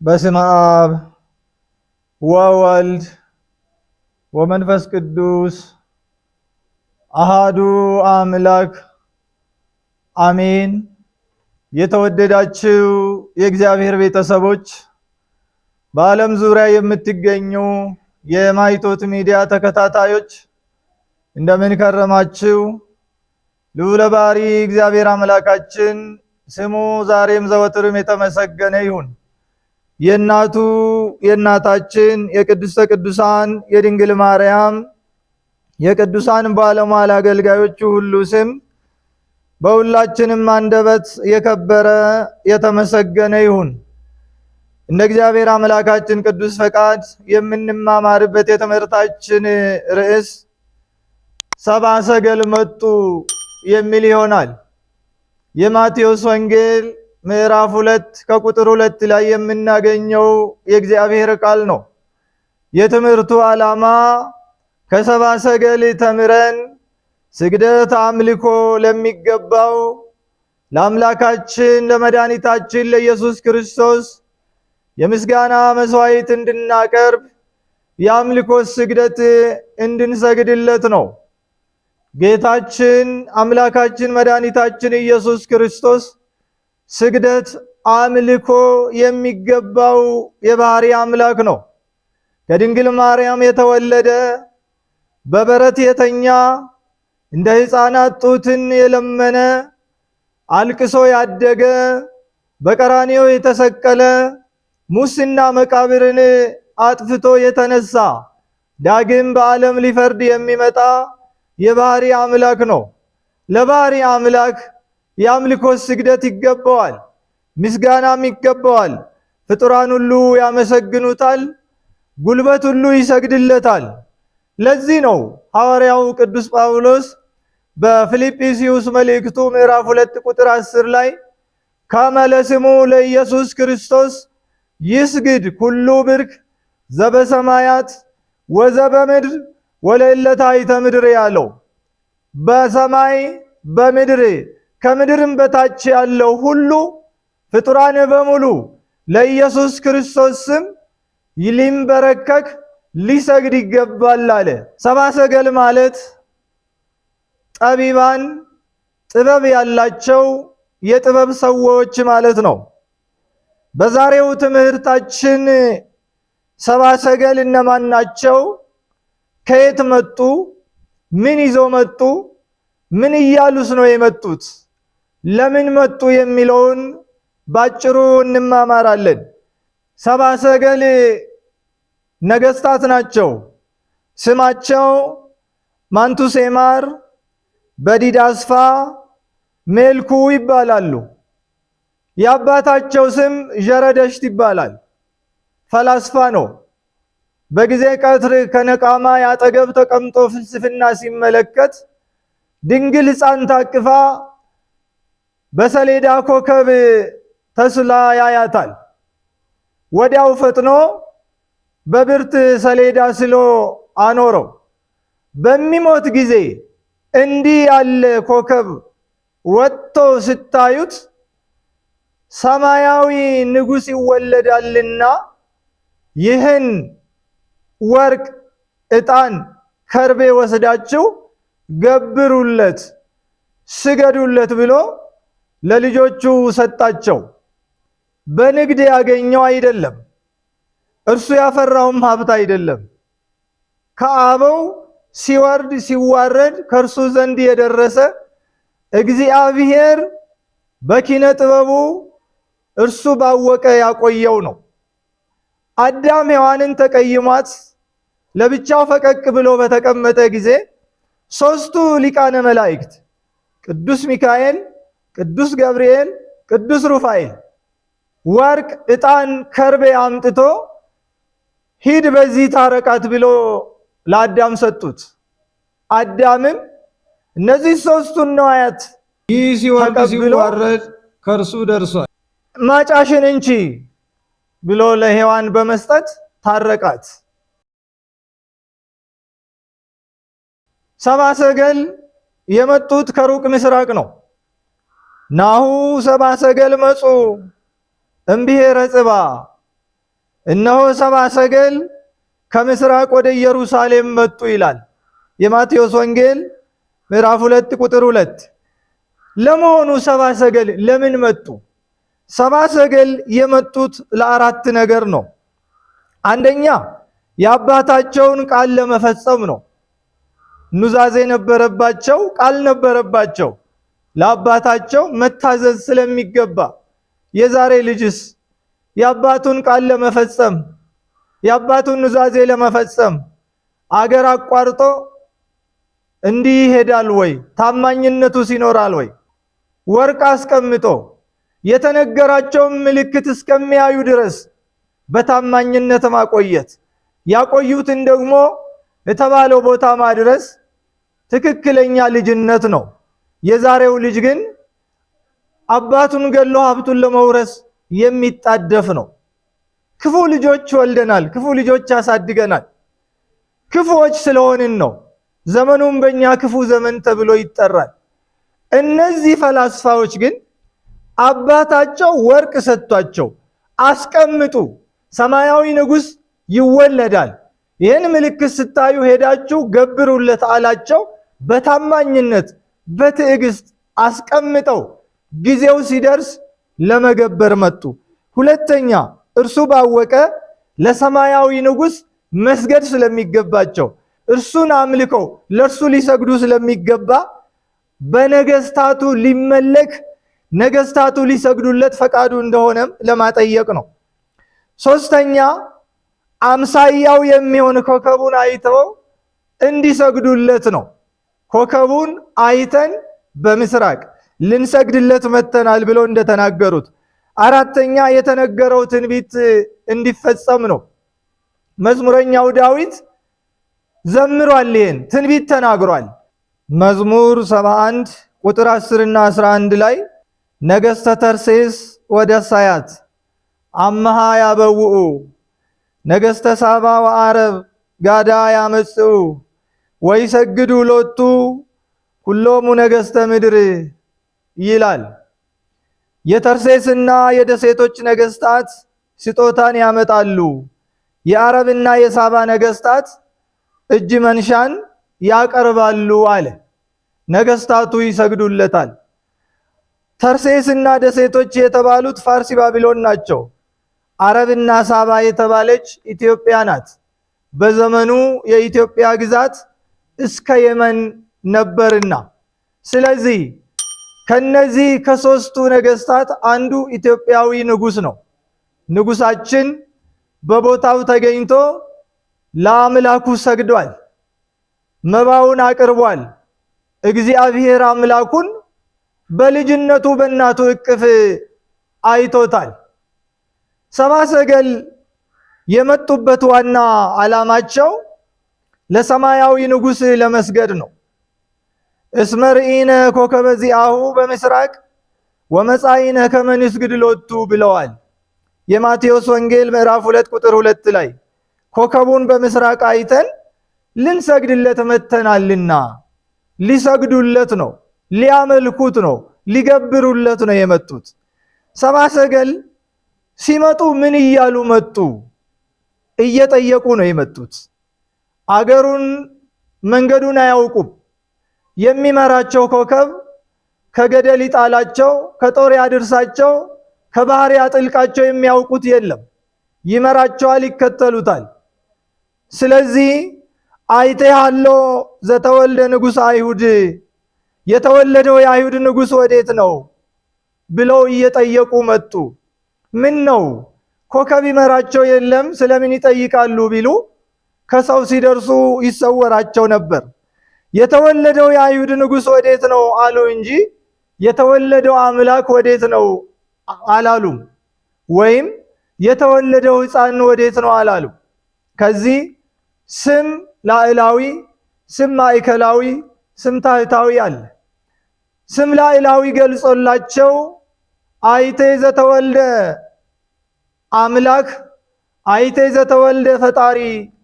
በስመ አብ ወወልድ ወመንፈስ ቅዱስ አሃዱ አምላክ አሜን። የተወደዳችሁ የእግዚአብሔር ቤተሰቦች በዓለም ዙሪያ የምትገኙ የማይቶት ሚዲያ ተከታታዮች እንደምን ከረማችሁ? ልዑለ ባሕርይ እግዚአብሔር አምላካችን ስሙ ዛሬም ዘወትርም የተመሰገነ ይሁን። የእናቱ የእናታችን የቅድስተ ቅዱሳን የድንግል ማርያም የቅዱሳን ባለሟል አገልጋዮቹ ሁሉ ስም በሁላችንም አንደበት የከበረ የተመሰገነ ይሁን። እንደ እግዚአብሔር አምላካችን ቅዱስ ፈቃድ የምንማማርበት የትምህርታችን ርዕስ ሰብአ ሰገል መጡ የሚል ይሆናል። የማቴዎስ ወንጌል ምዕራፍ 2 ከቁጥር 2 ላይ የምናገኘው የእግዚአብሔር ቃል ነው። የትምህርቱ ዓላማ ከሰብአ ሰገል ተምረን ስግደት አምልኮ ለሚገባው ለአምላካችን ለመድኃኒታችን ለኢየሱስ ክርስቶስ የምስጋና መስዋዕት እንድናቀርብ የአምልኮ ስግደት እንድንሰግድለት ነው። ጌታችን አምላካችን መድኃኒታችን ኢየሱስ ክርስቶስ ስግደት አምልኮ የሚገባው የባሕርይ አምላክ ነው። ከድንግል ማርያም የተወለደ በበረት የተኛ እንደ ሕፃናት ጡትን የለመነ አልቅሶ ያደገ በቀራንዮ የተሰቀለ ሙስና መቃብርን አጥፍቶ የተነሳ ዳግም በዓለም ሊፈርድ የሚመጣ የባሕርይ አምላክ ነው። ለባሕርይ አምላክ የአምልኮ ስግደት ይገባዋል፣ ምስጋናም ይገባዋል። ፍጡራን ሁሉ ያመሰግኑታል፣ ጉልበት ሁሉ ይሰግድለታል። ለዚህ ነው ሐዋርያው ቅዱስ ጳውሎስ በፊልጵስዩስ መልእክቱ ምዕራፍ 2 ቁጥር 10 ላይ ከመ ለስሙ ለኢየሱስ ክርስቶስ ይስግድ ኩሉ ብርክ ዘበሰማያት ወዘበምድር ወለእለ ታሕተ ምድር ያለው በሰማይ በምድር ከምድርም በታች ያለው ሁሉ ፍጡራን በሙሉ ለኢየሱስ ክርስቶስ ስም ሊንበረከክ ሊሰግድ ይገባል አለ። ሰብአ ሰገል ማለት ጠቢባን፣ ጥበብ ያላቸው የጥበብ ሰዎች ማለት ነው። በዛሬው ትምህርታችን ሰብአ ሰገል እነማን ናቸው? ከየት መጡ? ምን ይዘው መጡ? ምን እያሉስ ነው የመጡት? ለምን መጡ የሚለውን ባጭሩ እንማማራለን። ሰብአ ሰገል ነገስታት ናቸው። ስማቸው ማንቱሴማር፣ በዲዳስፋ፣ ሜልኩ ይባላሉ። የአባታቸው ስም ዠረደሽት ይባላል። ፈላስፋ ነው። በጊዜ ቀትር ከነቃማ ያጠገብ ተቀምጦ ፍልስፍና ሲመለከት ድንግል ሕፃን ታቅፋ በሰሌዳ ኮከብ ተስላ ያያታል። ወዲያው ፈጥኖ በብርት ሰሌዳ ስሎ አኖረው። በሚሞት ጊዜ እንዲህ ያለ ኮከብ ወጥቶ ስታዩት ሰማያዊ ንጉሥ ይወለዳልና ይህን ወርቅ፣ ዕጣን፣ ከርቤ ወስዳችሁ ገብሩለት፣ ስገዱለት ብሎ ለልጆቹ ሰጣቸው። በንግድ ያገኘው አይደለም፣ እርሱ ያፈራውም ሀብት አይደለም። ከአበው ሲወርድ ሲዋረድ ከእርሱ ዘንድ የደረሰ እግዚአብሔር በኪነ ጥበቡ እርሱ ባወቀ ያቆየው ነው። አዳም ሔዋንን ተቀይሟት ለብቻው ፈቀቅ ብሎ በተቀመጠ ጊዜ ሦስቱ ሊቃነ መላእክት ቅዱስ ሚካኤል፣ ቅዱስ ገብርኤል፣ ቅዱስ ሩፋኤል ወርቅ፣ ዕጣን፣ ከርቤ አምጥቶ ሂድ በዚህ ታረቃት ብሎ ለአዳም ሰጡት። አዳምም እነዚህ ሦስቱን ነዋያት ይህ ሲወርድ ሲዋረድ ከእርሱ ደርሷል፣ ማጫሽን እንቺ ብሎ ለሔዋን በመስጠት ታረቃት። ሰብአ ሰገል የመጡት ከሩቅ ምስራቅ ነው። ናሁ ሰብአ ሰገል መጹ እምብሔረ ጽባ እነሆ ሰብአ ሰገል ከምስራቅ ወደ ኢየሩሳሌም መጡ ይላል የማቴዎስ ወንጌል ምዕራፍ 2 ቁጥር 2። ለመሆኑ ሰብአ ሰገል ለምን መጡ? ሰብአ ሰገል የመጡት ለአራት ነገር ነው። አንደኛ የአባታቸውን ቃል ለመፈጸም ነው። ኑዛዜ ነበረባቸው፣ ቃል ነበረባቸው። ለአባታቸው መታዘዝ ስለሚገባ የዛሬ ልጅስ የአባቱን ቃል ለመፈጸም የአባቱን ኑዛዜ ለመፈጸም አገር አቋርጦ እንዲህ ይሄዳል ወይ? ታማኝነቱስ ይኖራል ወይ? ወርቅ አስቀምጦ የተነገራቸውን ምልክት እስከሚያዩ ድረስ በታማኝነት ማቆየት፣ ያቆዩትን ደግሞ የተባለው ቦታ ማድረስ ትክክለኛ ልጅነት ነው። የዛሬው ልጅ ግን አባቱን ገሎ ሀብቱን ለመውረስ የሚጣደፍ ነው። ክፉ ልጆች ወልደናል፣ ክፉ ልጆች ያሳድገናል። ክፉዎች ስለሆንን ነው ዘመኑም በእኛ ክፉ ዘመን ተብሎ ይጠራል። እነዚህ ፈላስፋዎች ግን አባታቸው ወርቅ ሰጥቷቸው አስቀምጡ፣ ሰማያዊ ንጉሥ ይወለዳል፣ ይህን ምልክት ስታዩ ሄዳችሁ ገብሩለት አላቸው። በታማኝነት በትዕግስት አስቀምጠው ጊዜው ሲደርስ ለመገበር መጡ። ሁለተኛ እርሱ ባወቀ ለሰማያዊ ንጉሥ መስገድ ስለሚገባቸው እርሱን አምልከው ለእርሱ ሊሰግዱ ስለሚገባ በነገስታቱ ሊመለክ ነገስታቱ ሊሰግዱለት ፈቃዱ እንደሆነም ለማጠየቅ ነው። ሶስተኛ አምሳያው የሚሆን ኮከቡን አይተው እንዲሰግዱለት ነው። ኮከቡን አይተን በምስራቅ ልንሰግድለት መተናል ብለው እንደተናገሩት። አራተኛ የተነገረው ትንቢት እንዲፈጸም ነው። መዝሙረኛው ዳዊት ዘምሯል፣ ይህን ትንቢት ተናግሯል። መዝሙር 71 ቁጥር 10 እና 11 ላይ ነገሥተ ተርሴስ ወደሳያት አመሃ ያበውኡ ነገሥተ ሳባ ወአረብ ጋዳ ያመጽኡ ወይሰግዱ ሎቱ ኩሎሙ ነገሥተ ምድር ይላል። የተርሴስና የደሴቶች ነገሥታት ስጦታን ያመጣሉ፣ የአረብና የሳባ ነገሥታት እጅ መንሻን ያቀርባሉ አለ። ነገሥታቱ ይሰግዱለታል። ተርሴስና ደሴቶች የተባሉት ፋርሲ ባቢሎን ናቸው። አረብና ሳባ የተባለች ኢትዮጵያ ናት። በዘመኑ የኢትዮጵያ ግዛት እስከ የመን ነበርና፣ ስለዚህ ከነዚህ ከሶስቱ ነገሥታት አንዱ ኢትዮጵያዊ ንጉሥ ነው። ንጉሳችን በቦታው ተገኝቶ ለአምላኩ ሰግዷል፣ መባውን አቅርቧል። እግዚአብሔር አምላኩን በልጅነቱ በእናቱ እቅፍ አይቶታል። ሰብአ ሰገል የመጡበት ዋና ዓላማቸው ለሰማያዊ ንጉሥ ለመስገድ ነው። እስመ ርኢነ ኮከበ ዚአሁ በምስራቅ ወመጻኢነ ከመ ንስግድ ሎቱ ብለዋል። የማቴዎስ ወንጌል ምዕራፍ 2 ቁጥር 2 ላይ ኮከቡን በምስራቅ አይተን ልንሰግድለት መተናልና፣ ሊሰግዱለት ነው፣ ሊያመልኩት ነው፣ ሊገብሩለት ነው የመጡት። ሰብአ ሰገል ሲመጡ ምን እያሉ መጡ? እየጠየቁ ነው የመጡት። አገሩን መንገዱን አያውቁም። የሚመራቸው ኮከብ ከገደል ይጣላቸው፣ ከጦር ያድርሳቸው፣ ከባህር ያጥልቃቸው የሚያውቁት የለም። ይመራቸዋል፣ ይከተሉታል። ስለዚህ አይቴሃሎ ዘተወልደ ንጉሥ አይሁድ፣ የተወለደው የአይሁድ ንጉሥ ወዴት ነው ብለው እየጠየቁ መጡ። ምን ነው ኮከብ ይመራቸው የለም ስለምን ይጠይቃሉ ቢሉ ከሰው ሲደርሱ ይሰወራቸው ነበር። የተወለደው የአይሁድ ንጉሥ ወዴት ነው አሉ እንጂ የተወለደው አምላክ ወዴት ነው አላሉም። ወይም የተወለደው ሕፃን ወዴት ነው አላሉ። ከዚህ ስም ላዕላዊ፣ ስም ማዕከላዊ፣ ስም ታሕታዊ አለ። ስም ላዕላዊ ገልጾላቸው አይቴ ዘተወልደ አምላክ፣ አይቴ ዘተወልደ ፈጣሪ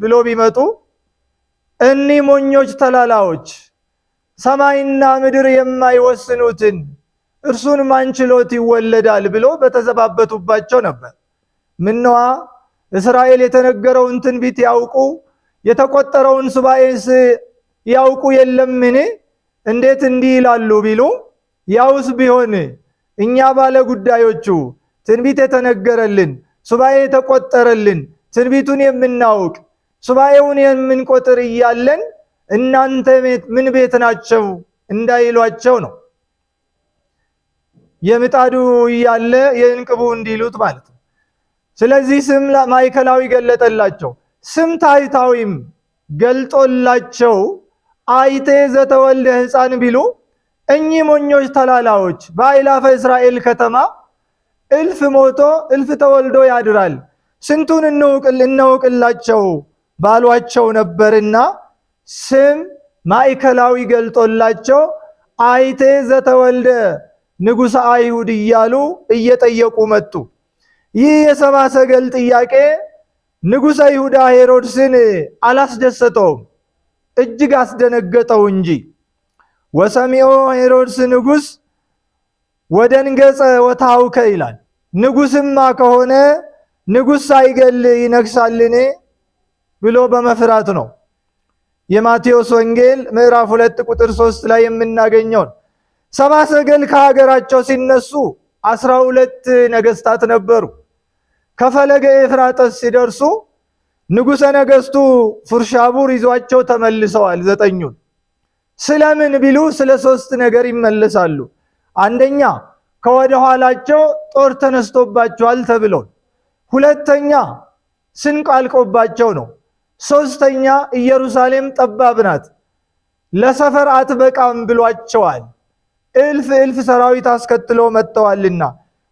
ብሎ ቢመጡ እኒህ ሞኞች ተላላዎች ሰማይና ምድር የማይወስኑትን እርሱን ማን ችሎት ይወለዳል ብሎ በተዘባበቱባቸው ነበር። ምነዋ እስራኤል የተነገረውን ትንቢት ያውቁ የተቆጠረውን ሱባኤስ ያውቁ የለምን? እንዴት እንዲህ ይላሉ ቢሉ ያውስ ቢሆን እኛ ባለ ጉዳዮቹ ትንቢት የተነገረልን ሱባኤ የተቆጠረልን ትንቢቱን የምናውቅ ሱባኤውን የምንቆጥር እያለን እናንተ ምን ቤት ናቸው እንዳይሏቸው ነው። የምጣዱ እያለ የእንቅቡ እንዲሉት ማለት ነው። ስለዚህ ስም ማዕከላዊ ገለጠላቸው፣ ስም ታይታዊም ገልጦላቸው አይቴ ዘተወልደ ሕፃን ቢሉ እኚህ ሞኞች ተላላዎች በአእላፈ እስራኤል ከተማ እልፍ ሞቶ እልፍ ተወልዶ ያድራል ስንቱን እናውቅላቸው ባሏቸው ነበርና ስም ማዕከላዊ ገልጦላቸው አይቴ ዘተወልደ ንጉሠ አይሁድ እያሉ እየጠየቁ መጡ። ይህ የሰብአ ሰገል ጥያቄ ንጉሠ ይሁዳ ሄሮድስን አላስደሰተውም፣ እጅግ አስደነገጠው እንጂ። ወሰሚዖ ሄሮድስ ንጉሥ ወደንገጸ ወታውከ ይላል። ንጉሥማ ከሆነ ንጉሥ ሳይገል ይነግሳልን ብሎ በመፍራት ነው። የማቴዎስ ወንጌል ምዕራፍ 2 ቁጥር 3 ላይ የምናገኘው። ሰብአ ሰገል ከሀገራቸው ሲነሱ 12 ነገስታት ነበሩ። ከፈለገ ኤፍራጥስ ሲደርሱ ንጉሠ ነገስቱ ፉርሻቡር ይዟቸው ተመልሰዋል። 9ኙን ስለምን ቢሉ ስለ 3 ነገር ይመለሳሉ። አንደኛ ከወደ ኋላቸው ጦር ተነስቶባቸዋል ተብሎ፣ ሁለተኛ ስንቅ አልቆባቸው ነው። ሶስተኛ ኢየሩሳሌም ጠባብ ናት ለሰፈር አትበቃም ብሏቸዋል። እልፍ ሰራዊት አስከትሎ መጥተዋልና።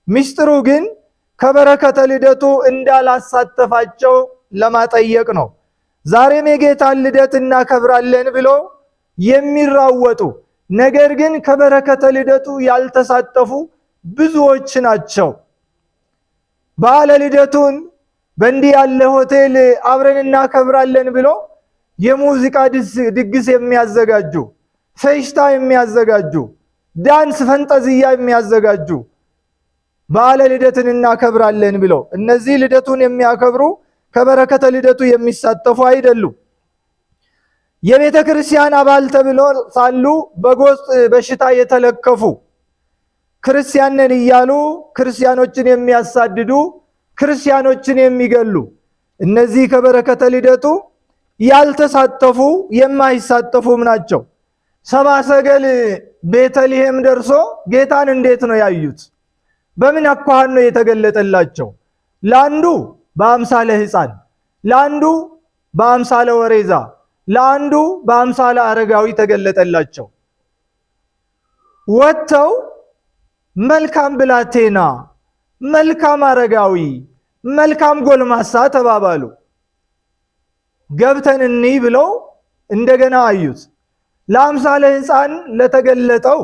ሚስጥሩ ግን ከበረከተ ልደቱ እንዳላሳተፋቸው ለማጠየቅ ነው። ዛሬም የጌታን ልደት እናከብራለን ብሎ የሚራወጡ ነገር ግን ከበረከተ ልደቱ ያልተሳተፉ ብዙዎች ናቸው። በዓለ ልደቱን በእንዲህ ያለ ሆቴል አብረን እናከብራለን ብሎ የሙዚቃ ድግስ የሚያዘጋጁ፣ ፌሽታ የሚያዘጋጁ፣ ዳንስ ፈንጠዝያ የሚያዘጋጁ በዓለ ልደትን እናከብራለን ብሎ እነዚህ ልደቱን የሚያከብሩ ከበረከተ ልደቱ የሚሳተፉ አይደሉም። የቤተ ክርስቲያን አባል ተብሎ ሳሉ በጎጥ በሽታ የተለከፉ ክርስቲያን ነን እያሉ ክርስቲያኖችን የሚያሳድዱ ክርስቲያኖችን የሚገሉ እነዚህ ከበረከተ ልደቱ ያልተሳተፉ የማይሳተፉም ናቸው። ሰብአ ሰገል ቤተልሔም ደርሶ ጌታን እንዴት ነው ያዩት? በምን አኳኋን ነው የተገለጠላቸው? ለአንዱ በአምሳለ ሕፃን፣ ለአንዱ በአምሳለ ወሬዛ፣ ለአንዱ በአምሳለ አረጋዊ ተገለጠላቸው። ወጥተው መልካም ብላቴና፣ መልካም አረጋዊ፣ መልካም ጎልማሳ ተባባሉ። ገብተን እንይ ብለው እንደገና አዩት። ለአምሳለ ሕፃን ለተገለጠው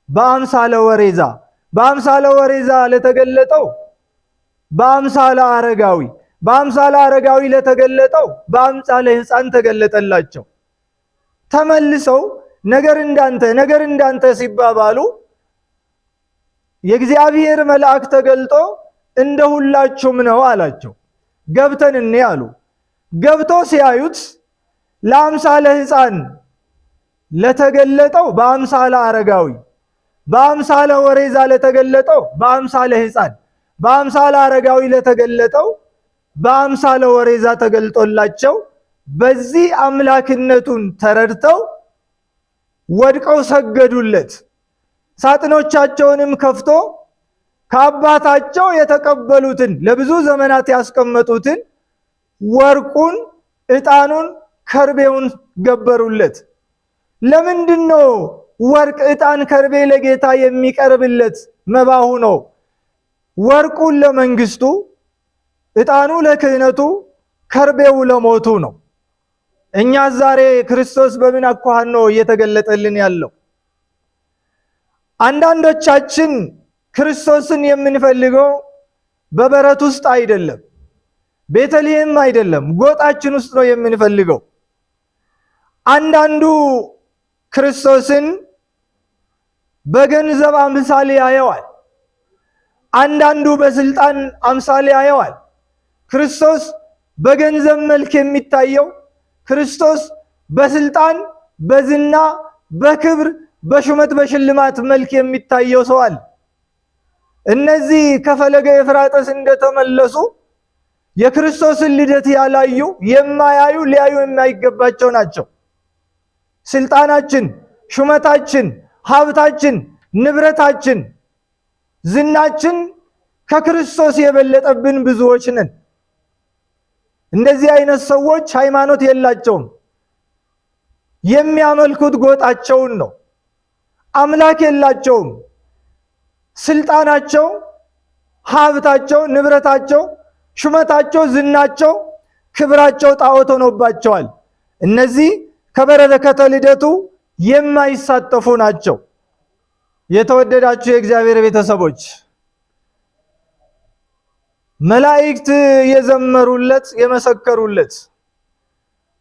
በአምሳለ ወሬዛ፣ በአምሳለ ወሬዛ ለተገለጠው በአምሳለ አረጋዊ፣ በአምሳለ አረጋዊ ለተገለጠው በአምሳለ ሕፃን ተገለጠላቸው። ተመልሰው ነገር እንዳንተ ሲባባሉ የእግዚአብሔር መልአክ ተገልጦ እንደ ሁላችሁም ነው አላቸው። ገብተን እንይ አሉ። ገብቶ ሲያዩት ለአምሳለ ሕፃን ለተገለጠው በአምሳለ አረጋዊ፣ በአምሳለ ወሬዛ ለተገለጠው በአምሳለ ሕፃን፣ በአምሳለ አረጋዊ ለተገለጠው በአምሳለ ወሬዛ ተገልጦላቸው በዚህ አምላክነቱን ተረድተው ወድቀው ሰገዱለት። ሳጥኖቻቸውንም ከፍቶ ከአባታቸው የተቀበሉትን ለብዙ ዘመናት ያስቀመጡትን ወርቁን፣ ዕጣኑን፣ ከርቤውን ገበሩለት። ለምንድነው ወርቅ፣ ዕጣን፣ ከርቤ ለጌታ የሚቀርብለት? መባሁ ነው። ወርቁን ለመንግስቱ፣ ዕጣኑ ለክህነቱ፣ ከርቤው ለሞቱ ነው። እኛ ዛሬ ክርስቶስ በምን አኳኋን ነው እየተገለጠልን ያለው? አንዳንዶቻችን ክርስቶስን የምንፈልገው በበረት ውስጥ አይደለም፣ ቤተልሔም አይደለም፣ ጎጣችን ውስጥ ነው የምንፈልገው። አንዳንዱ ክርስቶስን በገንዘብ አምሳሌ ያየዋል፣ አንዳንዱ በስልጣን አምሳሌ ያየዋል። ክርስቶስ በገንዘብ መልክ የሚታየው፣ ክርስቶስ በስልጣን በዝና በክብር በሹመት በሽልማት መልክ የሚታየው ሰው አለ። እነዚህ ከፈለገ ኤፍራጥስ እንደተመለሱ የክርስቶስን ልደት ያላዩ የማያዩ ሊያዩ የማይገባቸው ናቸው። ስልጣናችን፣ ሹመታችን፣ ሀብታችን፣ ንብረታችን፣ ዝናችን ከክርስቶስ የበለጠብን ብዙዎች ነን። እንደዚህ አይነት ሰዎች ሃይማኖት የላቸውም። የሚያመልኩት ጎጣቸውን ነው። አምላክ የላቸውም። ስልጣናቸው፣ ሀብታቸው፣ ንብረታቸው፣ ሹመታቸው፣ ዝናቸው፣ ክብራቸው ጣዖት ሆኖባቸዋል። እነዚህ ከበረከተ ልደቱ የማይሳተፉ ናቸው። የተወደዳችሁ የእግዚአብሔር ቤተሰቦች መላእክት የዘመሩለት የመሰከሩለት፣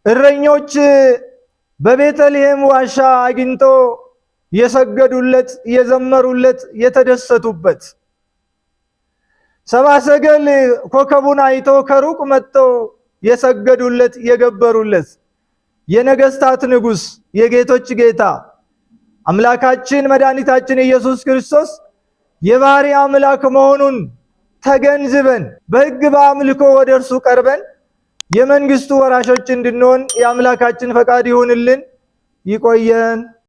እረኞች በቤተልሔም ዋሻ አግኝቶ የሰገዱለት የዘመሩለት የተደሰቱበት፣ ሰብአ ሰገል ኮከቡን አይቶ ከሩቅ መጥተው የሰገዱለት የገበሩለት የነገስታት ንጉስ የጌቶች ጌታ አምላካችን መድኃኒታችን ኢየሱስ ክርስቶስ የባህሪ አምላክ መሆኑን ተገንዝበን በሕግ በአምልኮ ወደ እርሱ ቀርበን የመንግስቱ ወራሾች እንድንሆን የአምላካችን ፈቃድ ይሁንልን። ይቆየን።